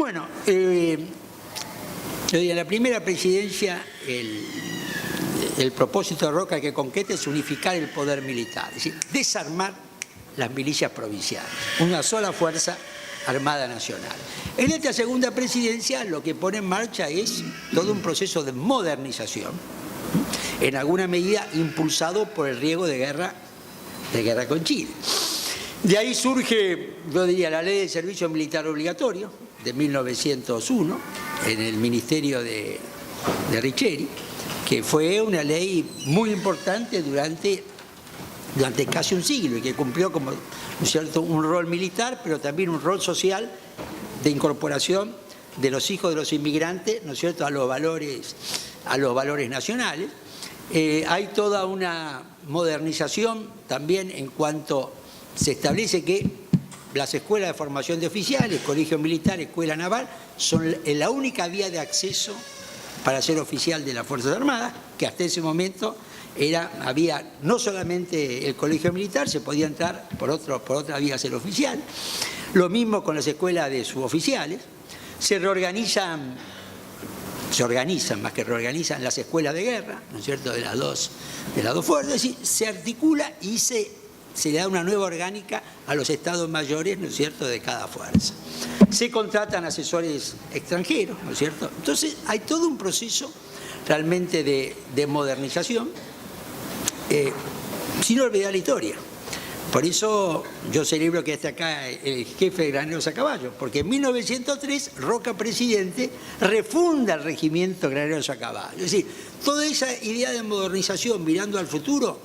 Bueno, en la primera presidencia el propósito de Roca que concreta es unificar el poder militar, es decir, desarmar las milicias provinciales, una sola fuerza armada nacional. En esta segunda presidencia lo que pone en marcha es todo un proceso de modernización, en alguna medida impulsado por el riesgo de guerra con Chile. De ahí surge, yo diría, la ley de servicio militar obligatorio de 1901 en el ministerio de Richeri, que fue una ley muy importante durante casi un siglo y que cumplió como, ¿no es cierto?, un rol militar, pero también un rol social de incorporación de los hijos de los inmigrantes, ¿no es cierto?, a los valores nacionales. Hay toda una modernización también en cuanto se establece que las escuelas de formación de oficiales, colegio militar, escuela naval, son la única vía de acceso para ser oficial de las Fuerzas Armadas, que hasta ese momento había no solamente el colegio militar, se podía entrar por otra vía a ser oficial. Lo mismo con las escuelas de suboficiales. Se organizan más que reorganizan las escuelas de guerra, ¿no es cierto?, de las dos fuerzas, es decir, se articula y se le da una nueva orgánica a los estados mayores, ¿no es cierto?, de cada fuerza. Se contratan asesores extranjeros, ¿no es cierto? Entonces hay todo un proceso realmente de modernización, sin olvidar la historia. Por eso yo celebro que esté acá el jefe de Graneros a Caballo, porque en 1903 Roca, presidente, refunda el regimiento Graneros a Caballo. Es decir, toda esa idea de modernización mirando al futuro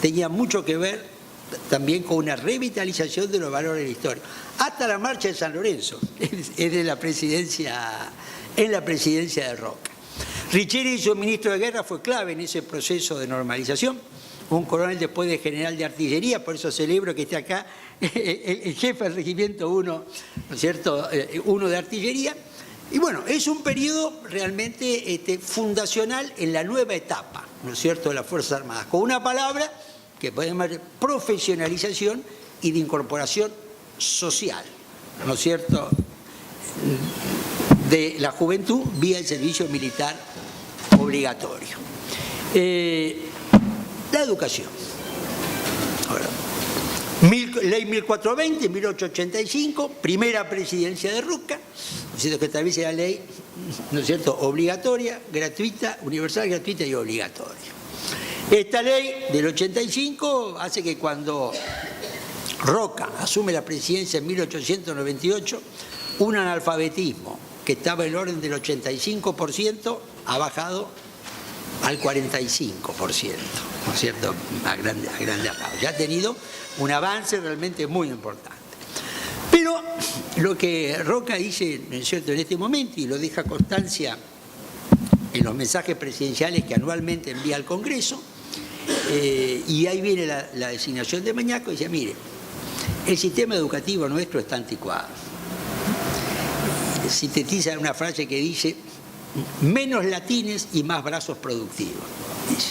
tenía mucho que ver también con una revitalización de los valores de la historia. Hasta la marcha de San Lorenzo, es de la presidencia de Roca. Richeri, su ministro de Guerra, fue clave en ese proceso de normalización. Un coronel después de general de artillería, por eso celebro que esté acá el jefe del regimiento 1, ¿no es cierto?, 1 de artillería. Y bueno, es un periodo realmente fundacional en la nueva etapa, ¿no es cierto?, de las Fuerzas Armadas, con una palabra que podemos llamar profesionalización y de incorporación social, ¿no es cierto?, de la juventud vía el servicio militar obligatorio. La educación. Ahora, ley 1420, 1885, primera presidencia de Roca, ¿no es cierto?, que establece la ley, ¿no es cierto?, obligatoria, gratuita, universal, gratuita y obligatoria. Esta ley del 85 hace que cuando Roca asume la presidencia en 1898, un analfabetismo que estaba en el orden del 85% ha bajado al 45%, ¿no es cierto?, a grande aplauso. Ya ha tenido un avance realmente muy importante. Pero lo que Roca dice, ¿no es cierto?, en este momento, y lo deja constancia en los mensajes presidenciales que anualmente envía al Congreso, y ahí viene la designación de Mañasco, y dice, mire, el sistema educativo nuestro está anticuado. Sintetiza una frase que dice, menos latines y más brazos productivos. Dice,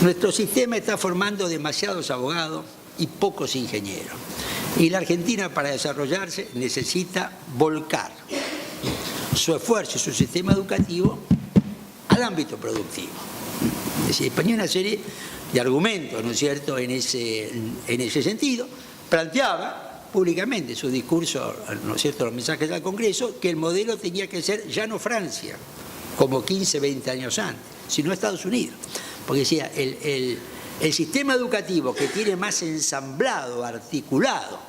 nuestro sistema está formando demasiados abogados y pocos ingenieros. Y la Argentina, para desarrollarse, necesita volcar su esfuerzo y su sistema educativo al ámbito productivo. Es decir, ponía una serie de argumentos, ¿no es cierto?, en ese sentido. Planteaba públicamente su discurso, ¿no es cierto?, los mensajes al Congreso, que el modelo tenía que ser ya no Francia, como 15, 20 años antes, sino Estados Unidos. Porque decía, el sistema educativo que tiene más ensamblado, articulado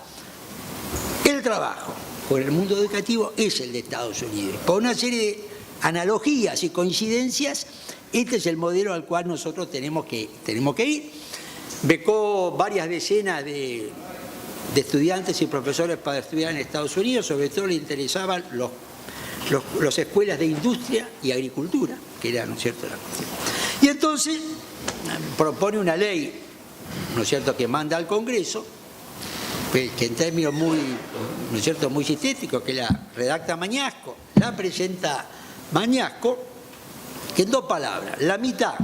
el trabajo con el mundo educativo es el de Estados Unidos. Por una serie de analogías y coincidencias, este es el modelo al cual nosotros tenemos que ir. Becó varias decenas de estudiantes y profesores para estudiar en Estados Unidos, sobre todo le interesaban las escuelas de industria y agricultura, que era, ¿no es cierto?, la cuestión. Y entonces propone una ley, ¿no es cierto?, que manda al Congreso, que en términos muy, ¿no es cierto?, muy sintéticos, que la redacta Mañasco, la presenta Mañasco, que en dos palabras, la mitad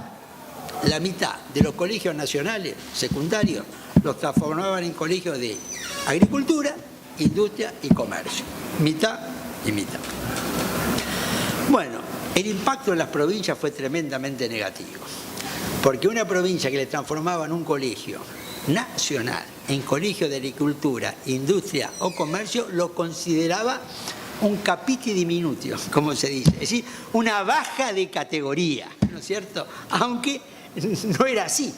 de los colegios nacionales secundarios los transformaban en colegios de agricultura, industria y comercio. Mitad imita. Bueno, el impacto en las provincias fue tremendamente negativo, porque una provincia que le transformaba en un colegio nacional, en colegio de agricultura, industria o comercio, lo consideraba un capiti diminutio, como se dice, es decir, una baja de categoría, ¿no es cierto? Aunque no era así.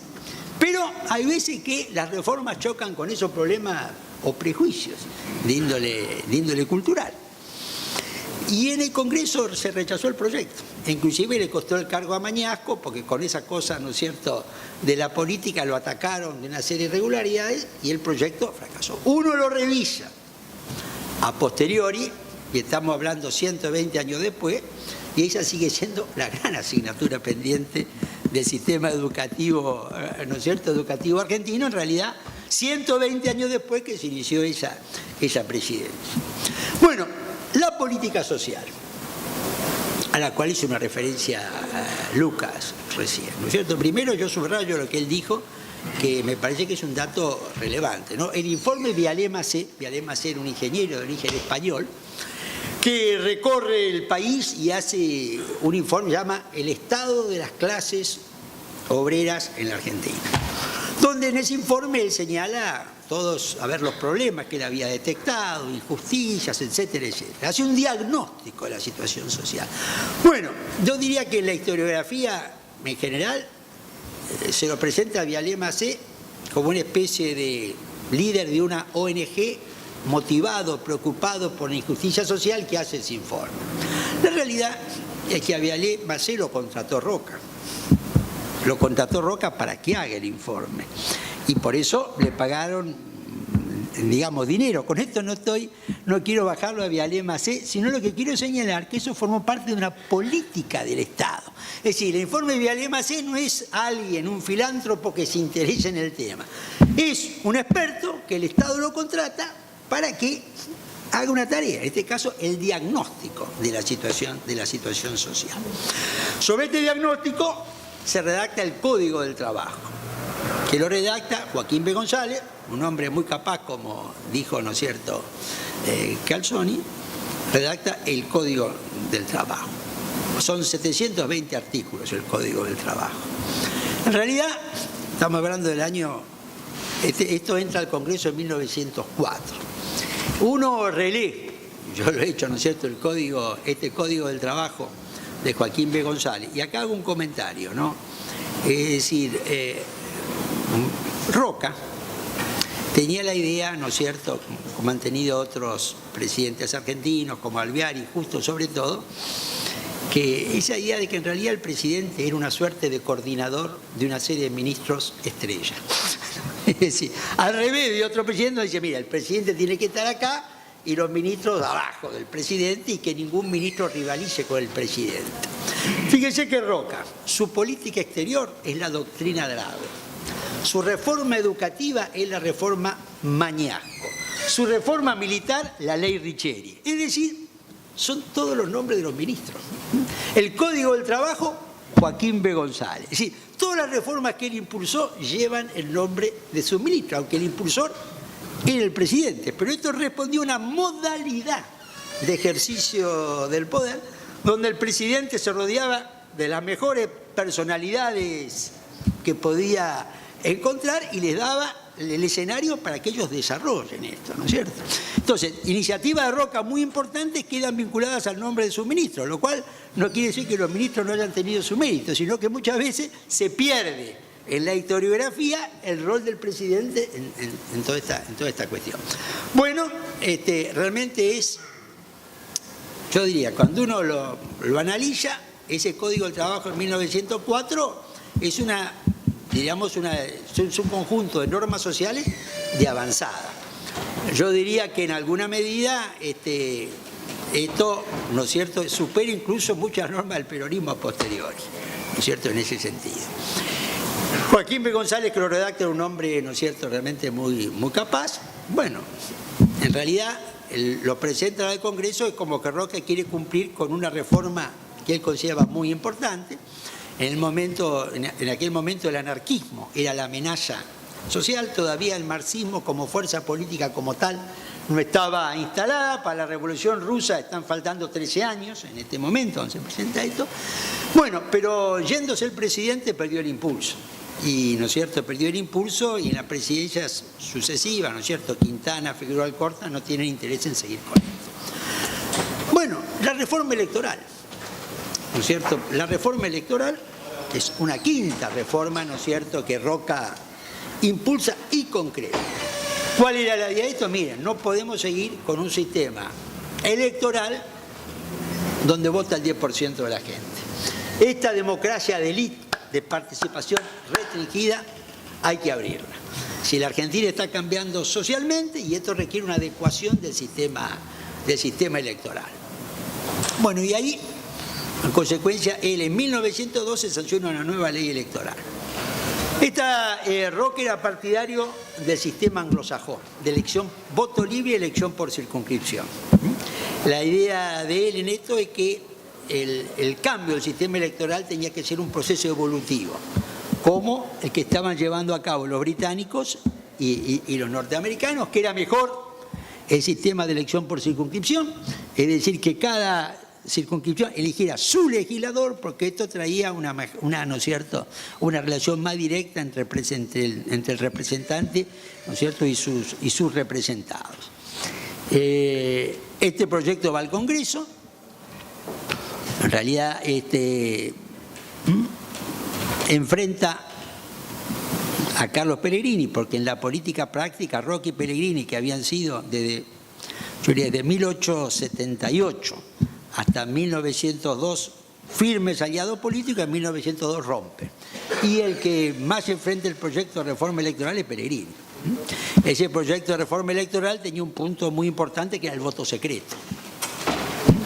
Pero hay veces que las reformas chocan con esos problemas o prejuicios de índole cultural. Y en el Congreso se rechazó el proyecto. Inclusive le costó el cargo a Mañasco, porque con esa cosa, ¿no es cierto?, de la política lo atacaron de una serie de irregularidades y el proyecto fracasó. Uno lo revisa a posteriori, y estamos hablando 120 años después, y ella sigue siendo la gran asignatura pendiente del sistema educativo, ¿no es cierto?, educativo argentino, en realidad 120 años después que se inició esa presidencia. Bueno, la política social, a la cual hizo una referencia Lucas recién, ¿no es cierto? Primero yo subrayo lo que él dijo, que me parece que es un dato relevante, ¿no? El informe Vialé-Macé era un ingeniero de origen español, que recorre el país y hace un informe que llama El estado de las clases obreras en la Argentina, donde en ese informe él señala todos los problemas que él había detectado, injusticias, etcétera, etcétera. Hace un diagnóstico de la situación social. Bueno, yo diría que en la historiografía en general se lo presenta a Vialé-Macé como una especie de líder de una ONG motivado, preocupado por la injusticia social que hace ese informe. La realidad es que a Vialé-Macé lo contrató Roca. Lo contrató Roca para que haga el informe. Y por eso le pagaron, digamos, dinero. Con esto no quiero bajarlo a Vialé-Macé, sino lo que quiero señalar que eso formó parte de una política del Estado. Es decir, el informe de Vialé-Macé no es alguien, un filántropo que se interese en el tema. Es un experto que el Estado lo contrata para que haga una tarea, en este caso el diagnóstico de la situación social. Sobre este diagnóstico se redacta el Código del Trabajo, que lo redacta Joaquín B. González, un hombre muy capaz, como dijo, ¿no es cierto?, Calzoni, redacta el Código del Trabajo. Son 720 artículos el Código del Trabajo. En realidad, estamos hablando del año, esto entra al Congreso en 1904. Uno relee, yo lo he hecho, ¿no es cierto?, este Código del Trabajo de Joaquín B. González, y acá hago un comentario, ¿no? Es decir, Roca tenía la idea, ¿no es cierto?, como han tenido otros presidentes argentinos, como Alvear y Justo sobre todo, que esa idea de que en realidad el presidente era una suerte de coordinador de una serie de ministros estrella. Es decir, al revés de otro presidente, dice, mira, el presidente tiene que estar acá y los ministros abajo del presidente y que ningún ministro rivalice con el presidente. Fíjense que Roca, su política exterior es la doctrina Drago, su reforma educativa es la reforma Mañasco, su reforma militar la ley Richeri. Es decir, son todos los nombres de los ministros. El Código del Trabajo, Joaquín B. González. Es decir, todas las reformas que él impulsó llevan el nombre de su ministro, aunque el impulsor era el presidente. Pero esto respondió a una modalidad de ejercicio del poder, donde el presidente se rodeaba de las mejores personalidades que podía encontrar y les daba el escenario para que ellos desarrollen esto, ¿no es cierto? Entonces, iniciativas de Roca muy importantes quedan vinculadas al nombre de su ministro, lo cual no quiere decir que los ministros no hayan tenido su mérito, sino que muchas veces se pierde en la historiografía el rol del presidente en toda esta cuestión. Bueno, realmente es, yo diría, cuando uno lo analiza, ese Código del Trabajo en 1904 es es un conjunto de normas sociales de avanzada. Yo diría que en alguna medida esto, ¿no es cierto?, supera incluso muchas normas del peronismo a posteriori, ¿no es cierto?, en ese sentido. Joaquín B. González, que lo redacta, era un hombre, ¿no es cierto?, realmente muy, muy capaz. Bueno, en realidad lo presenta al Congreso y como que Roca quiere cumplir con una reforma que él consideraba muy importante. En aquel momento el anarquismo era la amenaza social, todavía el marxismo como fuerza política como tal no estaba instalada. Para la Revolución Rusa están faltando 13 años en este momento, donde se presenta esto. Bueno, pero yéndose el presidente perdió el impulso. Y, ¿no es cierto?, perdió el impulso, y en las presidencias sucesivas, ¿no es cierto?, Quintana, Figueroa Alcorta no tienen interés en seguir con esto. Bueno, la reforma electoral, ¿no es cierto? La reforma electoral es una quinta reforma, ¿no es cierto?, que Roca impulsa y concreta. ¿Cuál era la idea de esto? Miren, no podemos seguir con un sistema electoral donde vota el 10% de la gente. Esta democracia de élite, de participación restringida, hay que abrirla. Si la Argentina está cambiando socialmente, y esto requiere una adecuación del sistema electoral. Bueno, y ahí, en consecuencia, él en 1912 sanciona una nueva ley electoral. Roca era partidario del sistema anglosajón, de elección, voto libre y elección por circunscripción. La idea de él en esto es que el cambio del sistema electoral tenía que ser un proceso evolutivo, como el que estaban llevando a cabo los británicos y los norteamericanos, que era mejor el sistema de elección por circunscripción, es decir, que cada circunscripción eligiera su legislador, porque esto traía ¿no es cierto?, una relación más directa entre el representante, ¿no es cierto?, y sus representados. Este proyecto va al Congreso. En realidad enfrenta a Carlos Pellegrini, porque en la política práctica Roca y Pellegrini, que habían sido desde 1878 hasta 1902 firmes aliados políticos, en 1902 rompen. Y el que más enfrenta el proyecto de reforma electoral es Pellegrini. Ese proyecto de reforma electoral tenía un punto muy importante, que era el voto secreto.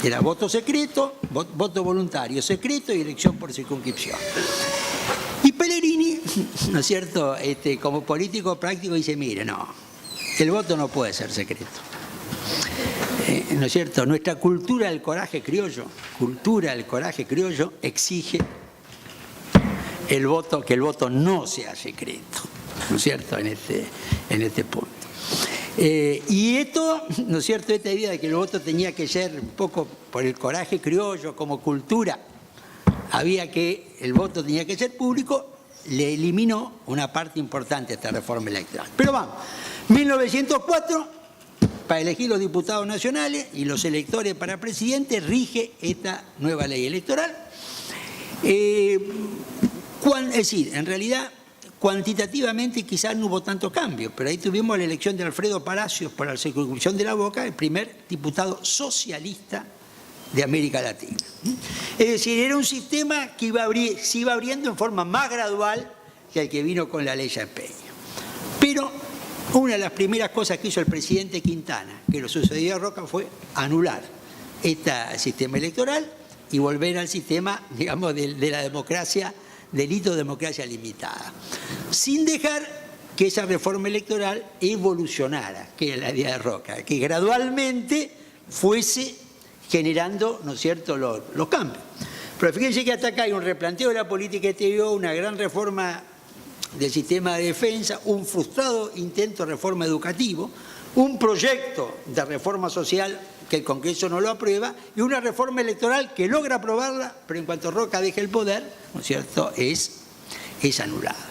Era voto secreto, voto voluntario secreto y elección por circunscripción. Y Pellegrini, ¿no es cierto?, como político práctico dice, mire, no, el voto no puede ser secreto. ¿No es cierto? Nuestra cultura del coraje criollo exige que el voto no sea secreto, ¿no es cierto?, en este punto. Y esto, ¿no es cierto?, esta idea de que el voto tenía que ser un poco por el coraje criollo como cultura, el voto tenía que ser público, le eliminó una parte importante a esta reforma electoral. Pero vamos, 1904, para elegir los diputados nacionales y los electores para presidente, rige esta nueva ley electoral. Es decir, en realidad, cuantitativamente quizás no hubo tanto cambio, pero ahí tuvimos la elección de Alfredo Palacios por la circunscripción de La Boca, el primer diputado socialista de América Latina. Es decir, era un sistema que se iba abriendo en forma más gradual que el que vino con la ley Sáenz Peña. Pero una de las primeras cosas que hizo el presidente Quintana, que lo sucedió a Roca, fue anular este sistema electoral y volver al sistema, digamos, de la democracia, delito de democracia limitada, sin dejar que esa reforma electoral evolucionara, que era la idea de Roca, que gradualmente fuese generando, ¿no es cierto?, los cambios. Pero fíjense que hasta acá hay un replanteo de la política exterior, una gran reforma del sistema de defensa, un frustrado intento de reforma educativo, un proyecto de reforma social que el Congreso no lo aprueba, y una reforma electoral que logra aprobarla, pero en cuanto Roca deja el poder, ¿no es cierto?, es anulada.